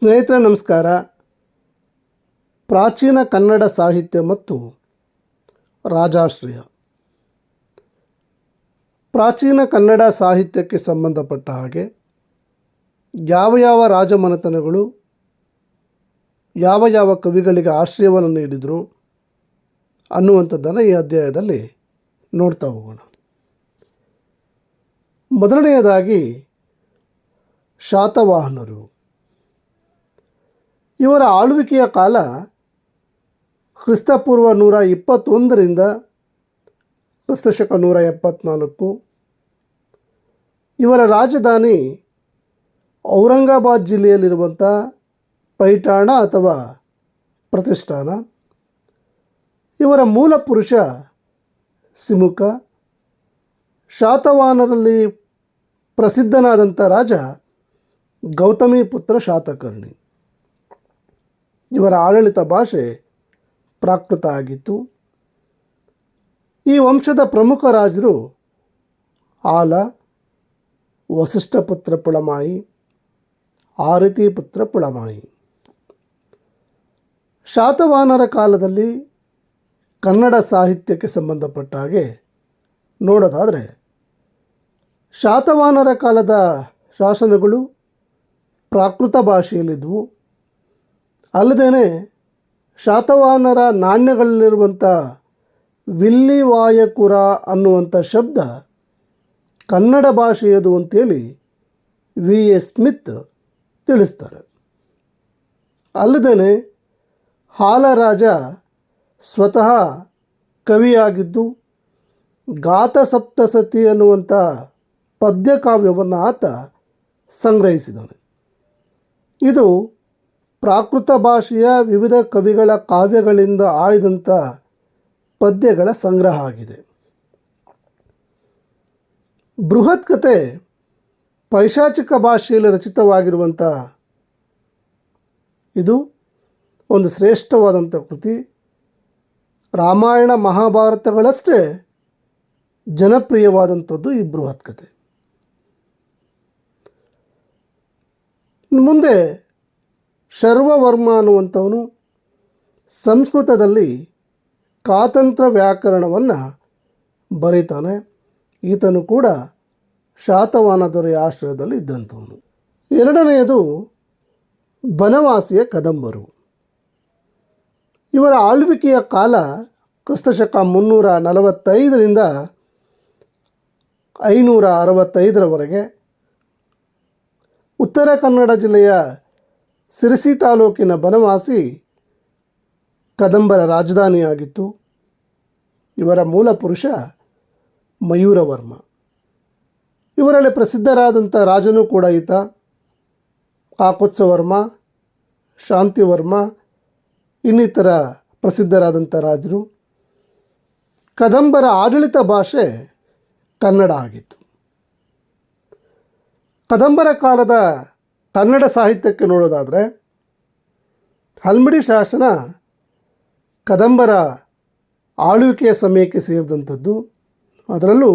ಸ್ನೇಹಿತರೆ ನಮಸ್ಕಾರ. ಪ್ರಾಚೀನ ಕನ್ನಡ ಸಾಹಿತ್ಯ ಮತ್ತು ರಾಜಾಶ್ರಯ. ಪ್ರಾಚೀನ ಕನ್ನಡ ಸಾಹಿತ್ಯಕ್ಕೆ ಸಂಬಂಧಪಟ್ಟ ಹಾಗೆ ಯಾವ ರಾಜಮನೆತನಗಳು ಯಾವ ಕವಿಗಳಿಗೆ ಆಶ್ರಯವನ್ನು ನೀಡಿದರು ಅನ್ನುವಂಥದ್ದನ್ನು ಈ ಅಧ್ಯಾಯದಲ್ಲಿ ನೋಡ್ತಾ ಹೋಗೋಣ. ಮೊದಲನೆಯದಾಗಿ ಶಾತವಾಹನರು. ಇವರ ಆಳ್ವಿಕೆಯ ಕಾಲ ಕ್ರಿಸ್ತಪೂರ್ವ 121 ಕ್ರಿಸ್ತಶಕ 174. ಇವರ ರಾಜಧಾನಿ ಔರಂಗಾಬಾದ್ ಜಿಲ್ಲೆಯಲ್ಲಿರುವಂಥ ಪೈಠಾಣ ಅಥವಾ ಪ್ರತಿಷ್ಠಾನ. ಇವರ ಮೂಲ ಪುರುಷ ಸಿಮುಕ. ಶಾತವಾಹನರಲ್ಲಿ ಪ್ರಸಿದ್ಧನಾದಂಥ ರಾಜ ಗೌತಮಿ ಪುತ್ರ ಶಾತಕರ್ಣಿ. ಇವರ ಆಡಳಿತ ಭಾಷೆ ಪ್ರಾಕೃತ ಆಗಿತ್ತು. ಈ ವಂಶದ ಪ್ರಮುಖ ರಾಜರು ಆಲ, ವಸಿಷ್ಠ ಪುತ್ರ ಪುಳಮಾಯಿ, ಆರತಿ ಪುತ್ರ ಪುಳಮಾಯಿ. ಶಾತವಾಹನರ ಕಾಲದಲ್ಲಿ ಕನ್ನಡ ಸಾಹಿತ್ಯಕ್ಕೆ ಸಂಬಂಧಪಟ್ಟ ಹಾಗೆ ನೋಡೋದಾದರೆ, ಶಾತವಾಹನರ ಕಾಲದ ಶಾಸನಗಳು ಪ್ರಾಕೃತ ಭಾಷೆಯಲ್ಲಿದ್ದವು. ಅಲ್ಲದೇ ಶಾತವಾಹನರ ನಾಣ್ಯಗಳಲ್ಲಿರುವಂಥ ವಿಲ್ಲಿವಾಯಕುರ ಅನ್ನುವಂಥ ಶಬ್ದ ಕನ್ನಡ ಭಾಷೆಯದು ಅಂತೇಳಿ V.A. ಸ್ಮಿತ್ ತಿಳಿಸ್ತಾರೆ. ಅಲ್ಲದೇ ಹಾಲರಾಜ ಸ್ವತಃ ಕವಿಯಾಗಿದ್ದು ಗಾತಸಪ್ತಸತಿ ಅನ್ನುವಂಥ ಪದ್ಯಕಾವ್ಯವನ್ನು ಆತ ಸಂಗ್ರಹಿಸಿದನು. ಇದು ಪ್ರಾಕೃತ ಭಾಷೆಯ ವಿವಿಧ ಕವಿಗಳ ಕಾವ್ಯಗಳಿಂದ ಆಯ್ದಂಥ ಪದ್ಯಗಳ ಸಂಗ್ರಹ ಆಗಿದೆ. ಬೃಹತ್ ಕಥೆ ಪೈಶಾಚಿಕ ಭಾಷೆಯಲ್ಲಿ ರಚಿತವಾಗಿರುವಂಥ ಇದು ಒಂದು ಶ್ರೇಷ್ಠವಾದಂಥ ಕೃತಿ. ರಾಮಾಯಣ ಮಹಾಭಾರತಗಳಷ್ಟೇ ಜನಪ್ರಿಯವಾದಂಥದ್ದು ಈ ಬೃಹತ್ ಕಥೆ. ಮುಂದೆ ಶರ್ವವರ್ಮ ಅನ್ನುವಂಥವನು ಸಂಸ್ಕೃತದಲ್ಲಿ ಕಾತಂತ್ರ ವ್ಯಾಕರಣವನ್ನು ಬರೀತಾನೆ. ಈತನು ಕೂಡ ಶಾತವಾಹನ ದೊರೆಯ ಆಶ್ರಯದಲ್ಲಿ ಇದ್ದಂಥವನು. ಎರಡನೆಯದು ಬನವಾಸಿಯ ಕದಂಬರು. ಇವರ ಆಳ್ವಿಕೆಯ ಕಾಲ ಕ್ರಿಸ್ತಶಕ 345 565 ಉತ್ತರ ಕನ್ನಡ ಜಿಲ್ಲೆಯ ಸಿರಸಿ ತಾಲೂಕಿನ ಬನವಾಸಿ ಕದಂಬರ ರಾಜಧಾನಿಯಾಗಿತ್ತು. ಇವರ ಮೂಲ ಪುರುಷ ಮಯೂರವರ್ಮ. ಇವರಲ್ಲಿ ಪ್ರಸಿದ್ಧರಾದಂಥ ರಾಜನೂ ಕೂಡ ಈತ. ಕಾಕುತ್ಸವರ್ಮ, ಶಾಂತಿವರ್ಮ ಇನ್ನಿತರ ಪ್ರಸಿದ್ಧರಾದಂಥ ರಾಜರು. ಕದಂಬರ ಆಡಳಿತ ಭಾಷೆ ಕನ್ನಡ ಆಗಿತ್ತು. ಕದಂಬರ ಕಾಲದ ಕನ್ನಡ ಸಾಹಿತ್ಯಕ್ಕೆ ನೋಡೋದಾದರೆ, ಹಲ್ಮಿಡಿ ಶಾಸನ ಕದಂಬರ ಆಳ್ವಿಕೆಯ ಸಮಯಕ್ಕೆ ಸೇರಿದಂಥದ್ದು. ಅದರಲ್ಲೂ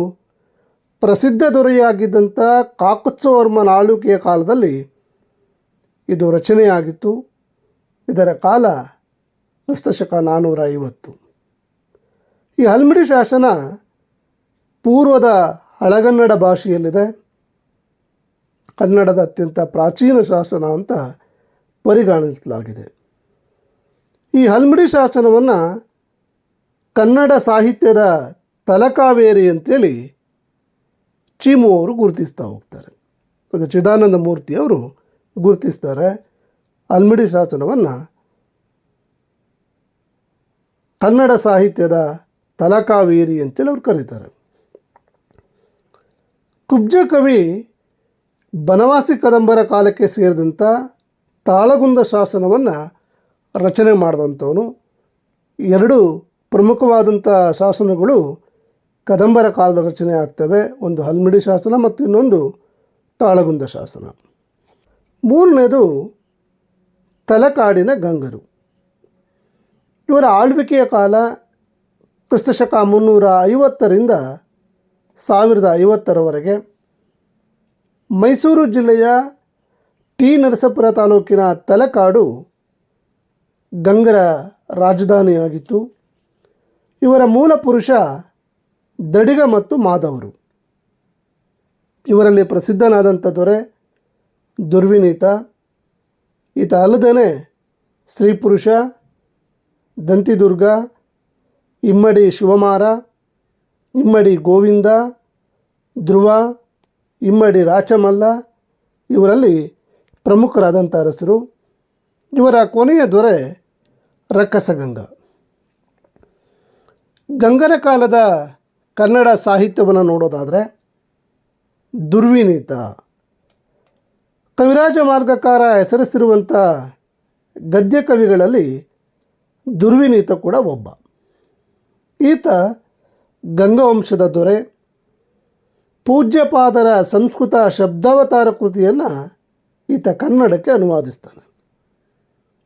ಪ್ರಸಿದ್ಧ ದೊರೆಯಾಗಿದ್ದಂಥ ಕಾಕುತ್ಸವರ್ಮನ ಆಳ್ವಿಕೆಯ ಕಾಲದಲ್ಲಿ ಇದು ರಚನೆಯಾಗಿತ್ತು. ಇದರ ಕಾಲ ಕ್ರಿಸ್ತಶಕ 450. ಈ ಹಲ್ಮಿಡಿ ಶಾಸನ ಪೂರ್ವದ ಹಳಗನ್ನಡ ಭಾಷೆಯಲ್ಲಿದೆ. ಕನ್ನಡದ ಅತ್ಯಂತ ಪ್ರಾಚೀನ ಶಾಸನ ಅಂತ ಪರಿಗಣಿಸಲಾಗಿದೆ. ಈ ಹಲ್ಮಿಡಿ ಶಾಸನವನ್ನು ಕನ್ನಡ ಸಾಹಿತ್ಯದ ತಲಕಾವೇರಿ ಅಂತೇಳಿ ಚೀಮು ಅವರು ಗುರುತಿಸ್ತಾ ಹೋಗ್ತಾರೆ. ಅದು ಚಿದಾನಂದ ಮೂರ್ತಿಯವರು ಗುರುತಿಸ್ತಾರೆ. ಹಲ್ಮಿಡಿ ಶಾಸನವನ್ನು ಕನ್ನಡ ಸಾಹಿತ್ಯದ ತಲಕಾವೇರಿ ಅಂತೇಳಿ ಅವ್ರು ಕರೀತಾರೆ. ಕುಬ್ಜ ಕವಿ ಬನವಾಸಿ ಕದಂಬರ ಕಾಲಕ್ಕೆ ಸೇರಿದಂಥ ತಾಳಗುಂದ ಶಾಸನವನ್ನು ರಚನೆ ಮಾಡಿದಂಥವನು. ಎರಡು ಪ್ರಮುಖವಾದಂಥ ಶಾಸನಗಳು ಕದಂಬರ ಕಾಲದ ರಚನೆ ಆಗ್ತವೆ. ಒಂದು ಹಲ್ಮಿಡಿ ಶಾಸನ ಮತ್ತು ಇನ್ನೊಂದು ತಾಳಗುಂದ ಶಾಸನ. ಮೂರನೇದು ತಲಕಾಡಿನ ಗಂಗರು. ಇವರ ಆಳ್ವಿಕೆಯ ಕಾಲ ಕ್ರಿಸ್ತಶಕ 350 1050 ಮೈಸೂರು ಜಿಲ್ಲೆಯ ಟಿ ನರಸಾಪುರ ತಾಲೂಕಿನ ತಲಕಾಡು ಗಂಗರ ರಾಜಧಾನಿಯಾಗಿತ್ತು. ಇವರ ಮೂಲ ಪುರುಷ ದಡಿಗ ಮತ್ತು ಮಾಧವರು. ಇವರಲ್ಲಿ ಪ್ರಸಿದ್ಧನಾದಂಥ ದೊರೆ ದುರ್ವಿನೀತ. ಈತ ಅಲ್ಲದೇ ಸ್ತ್ರೀಪುರುಷ, ದಂತಿದುರ್ಗ, ಇಮ್ಮಡಿ ಶಿವಮಾರ, ಇಮ್ಮಡಿ ಗೋವಿಂದ, ಧ್ರುವ, ಇಮ್ಮಡಿ ರಾಚಮಲ್ಲ ಇವರಲ್ಲಿ ಪ್ರಮುಖರಾದಂಥ ಅರಸರು. ಇವರ ಕೊನೆಯ ದೊರೆ ರಕ್ಕಸಗಂಗ. ಗಂಗರ ಕಾಲದ ಕನ್ನಡ ಸಾಹಿತ್ಯವನ್ನು ನೋಡೋದಾದರೆ ದುರ್ವಿನೀತ ಕವಿರಾಜ ಮಾರ್ಗಕಾರ ಹೆಸರಿಸಿರುವಂಥ ಗದ್ಯ ಕವಿಗಳಲ್ಲಿ ದುರ್ವಿನೀತ ಕೂಡ ಒಬ್ಬ. ಈತ ಗಂಗವಂಶದ ದೊರೆ. ಪೂಜ್ಯಪಾದರ ಸಂಸ್ಕೃತ ಶಬ್ದಾವತಾರ ಕೃತಿಯನ್ನು ಈತ ಕನ್ನಡಕ್ಕೆ ಅನುವಾದಿಸ್ತಾನೆ.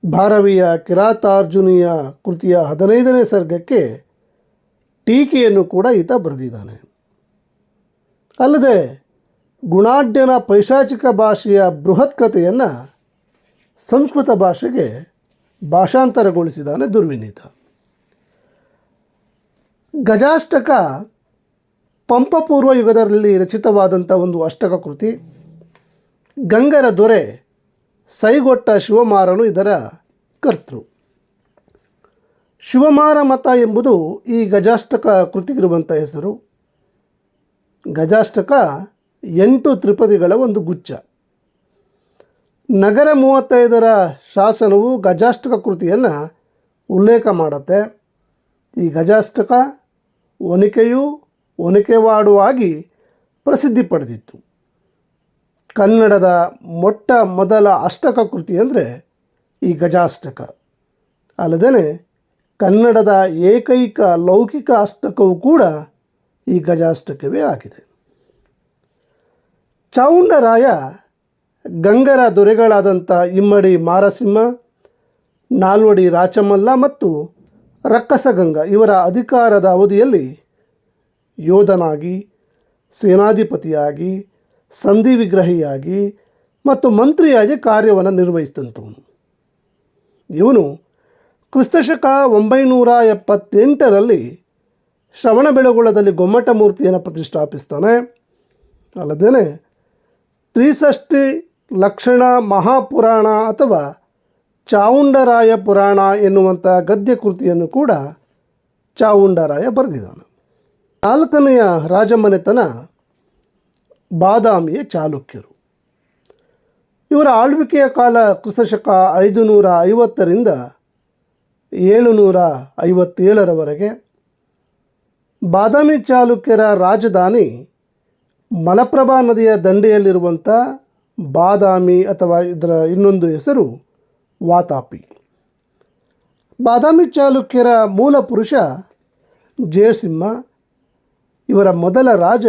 ಭಾರವಿಯ ಕಿರಾತಾರ್ಜುನಿಯ ಕೃತಿಯ 15ನೇ ಸರ್ಗಕ್ಕೆ ಟೀಕೆಯನ್ನು ಕೂಡ ಈತ ಬರೆದಿದ್ದಾನೆ. ಅಲ್ಲದೆ ಗುಣಾಢ್ಯನ ಪೈಶಾಚಿಕ ಭಾಷೆಯ ಬೃಹತ್ ಕಥೆಯನ್ನು ಸಂಸ್ಕೃತ ಭಾಷೆಗೆ ಭಾಷಾಂತರಗೊಳಿಸಿದ್ದಾನೆ ದುರ್ವಿನೀತ. ಗಜಾಷ್ಟಕ ಪಂಪಪೂರ್ವ ಯುಗದಲ್ಲಿ ರಚಿತವಾದಂಥ ಒಂದು ಅಷ್ಟಕ ಕೃತಿ. ಗಂಗರ ದೊರೆ ಸೈಗೊಟ್ಟ ಶಿವಮಾರನು ಇದರ ಕರ್ತೃ. ಶಿವಮಾರ ಮತ ಎಂಬುದು ಈ ಗಜಾಷ್ಟಕ ಕೃತಿಗಿರುವಂಥ ಹೆಸರು. ಗಜಾಷ್ಟಕ 8 ತ್ರಿಪದಿಗಳ ಒಂದು ಗುಚ್ಛ. ನಗರ 35ರ ಶಾಸನವು ಗಜಾಷ್ಟಕ ಕೃತಿಯನ್ನು ಉಲ್ಲೇಖ ಮಾಡುತ್ತೆ. ಈ ಗಜಾಷ್ಟಕ ಒನಕೆಯೂ ಒನಕೆವಾಡು ಆಗಿ ಪ್ರಸಿದ್ಧಿ ಪಡೆದಿತ್ತು. ಕನ್ನಡದ ಮೊಟ್ಟ ಮೊದಲ ಅಷ್ಟಕ ಕೃತಿ ಅಂದರೆ ಈ ಗಜಾಷ್ಟಕ. ಅಲ್ಲದೆ ಕನ್ನಡದ ಏಕೈಕ ಲೌಕಿಕ ಅಷ್ಟಕವೂ ಕೂಡ ಈ ಗಜಾಷ್ಟಕವೇ ಆಗಿದೆ. ಚಾವುಂಡರಾಯ ಗಂಗರ ದೊರೆಗಳಾದಂಥ ಇಮ್ಮಡಿ ಮಾರಸಿಂಹ, ನಾಲ್ವಡಿ ರಾಚಮಲ್ಲ ಮತ್ತು ರಕ್ಕಸಗಂಗ ಇವರ ಅಧಿಕಾರದ ಅವಧಿಯಲ್ಲಿ ಯೋಧನಾಗಿ, ಸೇನಾಧಿಪತಿಯಾಗಿ, ಸಂಧಿ ವಿಗ್ರಹಿಯಾಗಿ ಮತ್ತು ಮಂತ್ರಿಯಾಗಿ ಕಾರ್ಯವನ್ನು ನಿರ್ವಹಿಸಿದಂಥವನು. ಇವನು ಕ್ರಿಸ್ತಶಕ 978ರಲ್ಲಿ ಶ್ರವಣಬೆಳಗೊಳದಲ್ಲಿ ಗೊಮ್ಮಟ ಮೂರ್ತಿಯನ್ನು ಪ್ರತಿಷ್ಠಾಪಿಸ್ತಾನೆ. ಅಲ್ಲದೇ ತ್ರಿಷಷ್ಟಿ ಲಕ್ಷಣ ಮಹಾಪುರಾಣ ಅಥವಾ ಚಾವುಂಡರಾಯ ಪುರಾಣ ಎನ್ನುವಂಥ ಗದ್ಯ ಕೃತಿಯನ್ನು ಕೂಡ ಚಾವುಂಡರಾಯ ಬರೆದಿದ್ದಾನೆ. 4ನೆಯ ರಾಜಮನೆತನ ಬಾದಾಮಿಯ ಚಾಲುಕ್ಯರು. ಇವರ ಆಳ್ವಿಕೆಯ ಕಾಲ ಕ್ರಿಸ್ತಶಕ 550ರಿಂದ 757ರವರೆಗೆ. ಬಾದಾಮಿ ಚಾಲುಕ್ಯರ ರಾಜಧಾನಿ ಮಲಪ್ರಭಾ ನದಿಯ ದಂಡೆಯಲ್ಲಿರುವಂಥ ಬಾದಾಮಿ ಅಥವಾ ಇದರ ಇನ್ನೊಂದು ಹೆಸರು ವಾತಾಪಿ. ಬಾದಾಮಿ ಚಾಲುಕ್ಯರ ಮೂಲ ಪುರುಷ ಜಯಸಿಂಹ. ಇವರ ಮೊದಲ ರಾಜ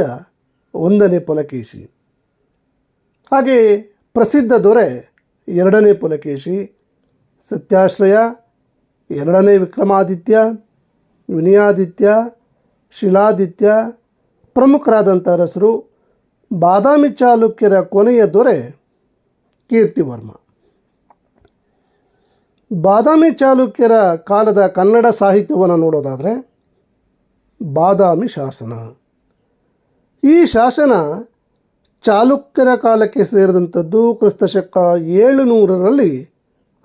1ನೇ ಪುಲಕೇಶಿ. ಹಾಗೆ ಪ್ರಸಿದ್ಧ ದೊರೆ 2ನೇ ಪುಲಕೇಶಿ, ಸತ್ಯಾಶ್ರಯ, 2ನೇ ವಿಕ್ರಮಾದಿತ್ಯ, ವಿನಯಾದಿತ್ಯ, ಶಿಲಾದಿತ್ಯ ಪ್ರಮುಖರಾದಂಥ ಅರಸರು. ಬಾದಾಮಿ ಚಾಲುಕ್ಯರ ಕೊನೆಯ ದೊರೆ ಕೀರ್ತಿವರ್ಮ. ಬಾದಾಮಿ ಚಾಲುಕ್ಯರ ಕಾಲದ ಕನ್ನಡ ಸಾಹಿತ್ಯವನ್ನು ನೋಡೋದಾದರೆ ಬಾದಾಮಿ ಶಾಸನ. ಈ ಶಾಸನ ಚಾಲುಕ್ಯರ ಕಾಲಕ್ಕೆ ಸೇರಿದಂಥದ್ದು. ಕ್ರಿಸ್ತಶಕ 700ರಲ್ಲಿ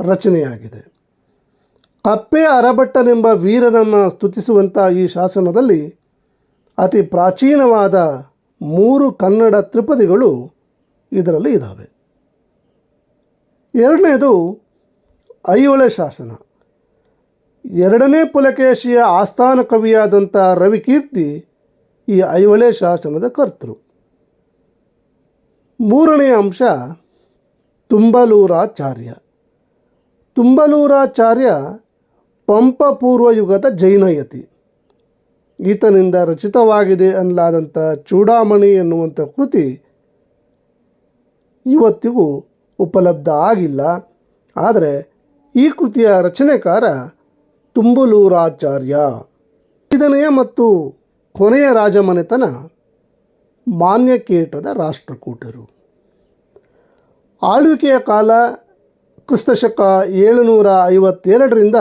ರಚನೆಯಾಗಿದೆ. ಕಪ್ಪೆ ಅರಭಟ್ಟನೆಂಬ ವೀರನನ್ನು ಸ್ತುತಿಸುವಂಥ ಈ ಶಾಸನದಲ್ಲಿ ಅತಿ ಪ್ರಾಚೀನವಾದ 3 ಕನ್ನಡ ತ್ರಿಪದಿಗಳು ಇದರಲ್ಲಿ ಇದ್ದಾವೆ. ಎರಡನೇದು ಐಹೊಳೆ ಶಾಸನ. 2ನೇ ಪುಲಕೇಶಿಯ ಆಸ್ಥಾನ ಕವಿಯಾದಂಥ ರವಿಕೀರ್ತಿ ಈ ಐಹೊಳೆ ಶಾಸನದ ಕರ್ತೃ. 3ನೇ ಅಂಶ ತುಂಬಲೂರಾಚಾರ್ಯ. ತುಂಬಲೂರಾಚಾರ್ಯ ಪಂಪ ಪೂರ್ವ ಯುಗದ ಜೈನಯತಿ. ಈತನಿಂದ ರಚಿತವಾಗಿದೆ ಅನ್ನಲಾದಂಥ ಚೂಡಾಮಣಿ ಎನ್ನುವಂಥ ಕೃತಿ ಇವತ್ತಿಗೂ ಉಪಲಬ್ಧ ಆಗಿಲ್ಲ. ಆದರೆ ಈ ಕೃತಿಯ ರಚನೆಕಾರ ತುಂಬಲೂರಾಚಾರ್ಯ. 5ನೆಯ ಮತ್ತು ಕೊನೆಯ ರಾಜಮನೆತನ ಮಾನ್ಯಕೇಟದ ರಾಷ್ಟ್ರಕೂಟರು. ಆಳ್ವಿಕೆಯ ಕಾಲ ಕ್ರಿಸ್ತಶಕ 752ರಿಂದ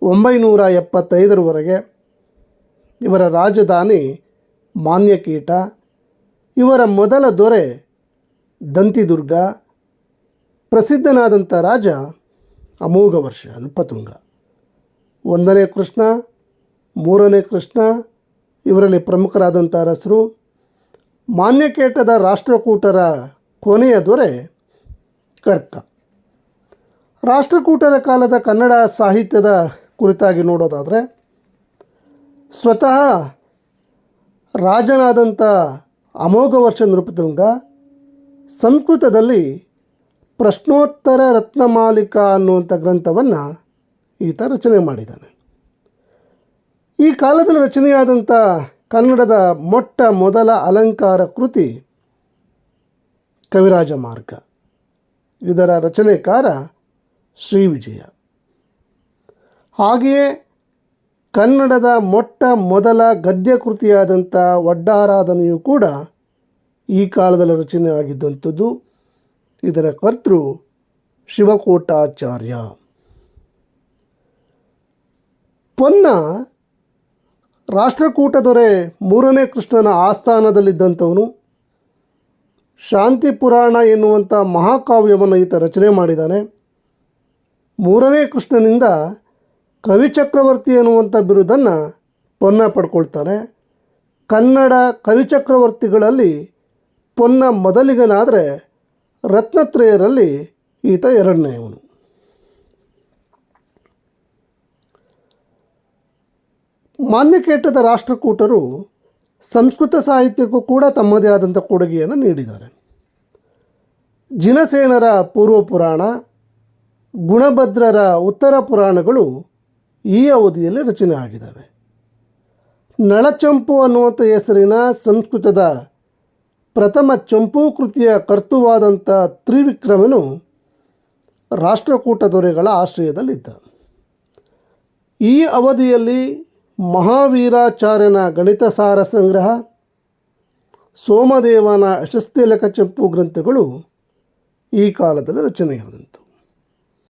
975ರವರೆಗೆ. ಇವರ ರಾಜಧಾನಿ ಮಾನ್ಯಕೀಟ. ಇವರ ಮೊದಲ ದೊರೆ ದಂತಿದುರ್ಗ. ಪ್ರಸಿದ್ಧನಾದಂಥ ರಾಜ ಅಮೋಘವರ್ಷ ನೃಪತುಂಗ. 1ನೇ ಕೃಷ್ಣ, 3ನೇ ಕೃಷ್ಣ ಇವರಲ್ಲಿ ಪ್ರಮುಖರಾದಂಥ ಅರಸರು. ಮಾನ್ಯಕೇಟದ ರಾಷ್ಟ್ರಕೂಟರ ಕೊನೆಯ ದೊರೆ ಕರ್ಕ. ರಾಷ್ಟ್ರಕೂಟರ ಕಾಲದ ಕನ್ನಡ ಸಾಹಿತ್ಯದ ಕುರಿತಾಗಿ ನೋಡೋದಾದರೆ, ಸ್ವತಃ ರಾಜನಾದಂಥ ಅಮೋಘವರ್ಷ ನೃಪತುಂಗ ಸಂಸ್ಕೃತದಲ್ಲಿ ಪ್ರಶ್ನೋತ್ತರ ರತ್ನಮಾಲಿಕಾ ಅನ್ನುವಂಥ ಗ್ರಂಥವನ್ನು ಈತ ರಚನೆ ಮಾಡಿದ್ದಾನೆ. ಈ ಕಾಲದಲ್ಲಿ ರಚನೆಯಾದಂಥ ಕನ್ನಡದ ಮೊಟ್ಟ ಮೊದಲ ಅಲಂಕಾರ ಕೃತಿ ಕವಿರಾಜ ಮಾರ್ಗ. ಇದರ ರಚನೆಕಾರ ಶ್ರೀ ವಿಜಯ. ಹಾಗೆಯೇ ಕನ್ನಡದ ಮೊಟ್ಟ ಮೊದಲ ಗದ್ಯ ಕೃತಿಯಾದಂಥ ಒಡ್ಡಾರಾಧನೆಯು ಕೂಡ ಈ ಕಾಲದಲ್ಲಿ ರಚನೆ ಆಗಿದ್ದಂಥದ್ದು. ಇದರ ಕರ್ತೃ ಶಿವಕೋಟಾಚಾರ್ಯ. ಪೊನ್ನ ರಾಷ್ಟ್ರಕೂಟ ದೊರೆ 3ನೇ ಕೃಷ್ಣನ ಆಸ್ಥಾನದಲ್ಲಿದ್ದಂಥವನು. ಶಾಂತಿ ಪುರಾಣ ಎನ್ನುವಂಥ ಮಹಾಕಾವ್ಯವನ್ನು ಈತ ರಚನೆ ಮಾಡಿದ್ದಾನೆ. 3ನೇ ಕೃಷ್ಣನಿಂದ ಕವಿಚಕ್ರವರ್ತಿ ಎನ್ನುವಂಥ ಬಿರುದನ್ನು ಪೊನ್ನ ಪಡ್ಕೊಳ್ತಾನೆ. ಕನ್ನಡ ಕವಿಚಕ್ರವರ್ತಿಗಳಲ್ಲಿ ಪೊನ್ನ ಮೊದಲಿಗನಾದರೆ ರತ್ನತ್ರಯರಲ್ಲಿ ಈತ 2ನೇಯವನು. ಮಾನ್ಯಕೇಟದ ರಾಷ್ಟ್ರಕೂಟರು ಸಂಸ್ಕೃತ ಸಾಹಿತ್ಯಕ್ಕೂ ಕೂಡ ತಮ್ಮದೇ ಆದಂಥ ಕೊಡುಗೆಯನ್ನು ನೀಡಿದ್ದಾರೆ. ಜಿನಸೇನರ ಪೂರ್ವ ಪುರಾಣ, ಗುಣಭದ್ರರ ಉತ್ತರ ಪುರಾಣಗಳು ಈ ಅವಧಿಯಲ್ಲಿ ರಚನೆ ಆಗಿದ್ದಾವೆ. ನಳಚಂಪು ಅನ್ನುವಂಥ ಹೆಸರಿನ ಸಂಸ್ಕೃತದ ಪ್ರಥಮ ಚಂಪೂ ಕೃತಿಯ ಕರ್ತೃವಾದಂಥ ತ್ರಿವಿಕ್ರಮನು ರಾಷ್ಟ್ರಕೂಟ ದೊರೆಗಳ ಆಶ್ರಯದಲ್ಲಿದ್ದ. ಈ ಅವಧಿಯಲ್ಲಿ ಮಹಾವೀರಾಚಾರ್ಯನ ಗಣಿತಸಾರ ಸಂಗ್ರಹ, ಸೋಮದೇವನ ಯಶಸ್ತಿಲಕ ಚಂಪು ಗ್ರಂಥಗಳು ಈ ಕಾಲದಲ್ಲಿ ರಚನೆಯಾದಂಥವು.